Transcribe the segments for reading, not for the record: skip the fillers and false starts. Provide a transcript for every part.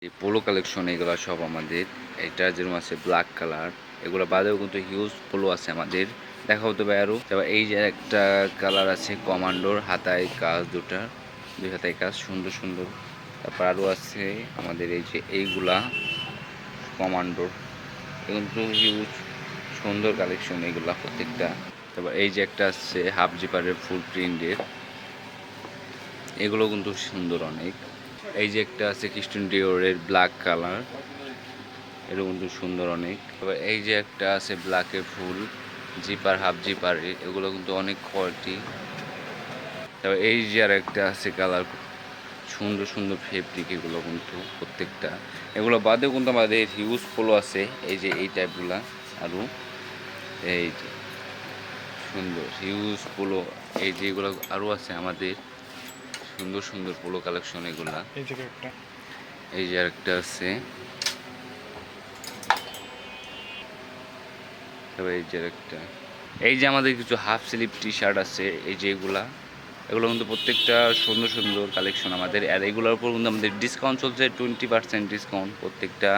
এই polo collection এগুলো সব আমাদের। এটা যেরকম আছে ব্ল্যাক কালার, এগুলো বাদেও কিন্তু হিউজ পোলো আছে আমাদের। দেখা হতে পারে আরও। তারপর এই যে একটা কালার আছে কমান্ডোর, হাতায় কাজ দুটা, দুই হাতায় কাজ, সুন্দর সুন্দর। তারপর আরও আছে আমাদের এই যে এইগুলা কমান্ডোর, এগুলো কিন্তু হিউজ সুন্দর কালেকশন এগুলা প্রত্যেকটা। তারপর এই যে একটা আছে হাফ জিপারের ফুল প্রিন্টের, এগুলো কিন্তু সুন্দর অনেক। এই যে একটা আছে ক্রিস্টিয়ান ডিওরের ব্ল্যাক কালার, এটা কিন্তু সুন্দর অনেক। তবে এই যে একটা আছে ব্ল্যাকের ফুল জিপার, হাফ জিপার, এগুলো কিন্তু অনেক কোয়ালিটি। তবে এই যে আর একটা আছে কালার, সুন্দর সুন্দর ফেব্রিক, এগুলো কিন্তু প্রত্যেকটা। এগুলো বাদেও কিন্তু আমাদের হিউজ পোলো আছে, এই যে এই টাইপগুলা আরও। এই যে সুন্দর হিউজ পোলো, এই যে এগুলো আরও আছে আমাদের সুন্দর সুন্দর পোলো কালেকশন এগুলা। এই যে আরেকটা আছে, তবে এই যে আরেকটা, এই যে আমাদের কিছু হাফ স্লিভ টি শার্ট আছে, এই যে এগুলো কিন্তু প্রত্যেকটা সুন্দর সুন্দর কালেকশন আমাদের। আর এগুলোর উপর কিন্তু আমাদের ডিসকাউন্ট চলছে, 20% ডিসকাউন্ট প্রত্যেকটা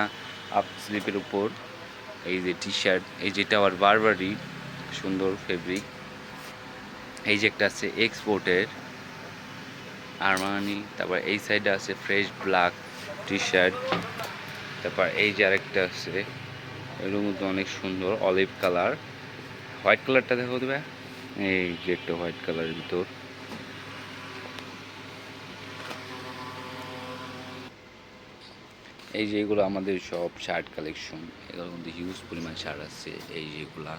হাফ স্লিপের উপর। এই যে টি শার্ট, এই যেটা আবার বারবারই সুন্দর ফেব্রিক। এই যে একটা আছে এক্সপোর্টের আরমানি। তারপর এই সাইডে আছে ফ্রেশ ব্ল্যাক টি শার্ট। তারপর এই যে আরেকটা আছে, এগুলোর মধ্যে অনেক সুন্দর অলিভ কালার, হোয়াইট কালারটা দেখো দেবে। এই যে একটা হোয়াইট কালারের ভিতর, এই যে এগুলো আমাদের সব শার্ট কালেকশন। এগুলোর মধ্যে হিউজ পরিমাণ শার্ট আছে, এই যেগুলা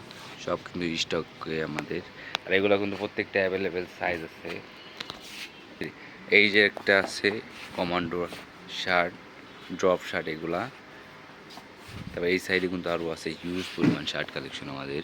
সব কিন্তু স্টকে আমাদের। আর এগুলো কিন্তু প্রত্যেকটা অ্যাভেলেবেল সাইজ আছে। এই যে একটা আছে কমান্ডোর শার্ট, ড্রপ শার্ট এগুলা। তবে এই সাইডে কিন্তু আরও আছে হিউজ পরিমাণ শার্ট কালেকশন আমাদের।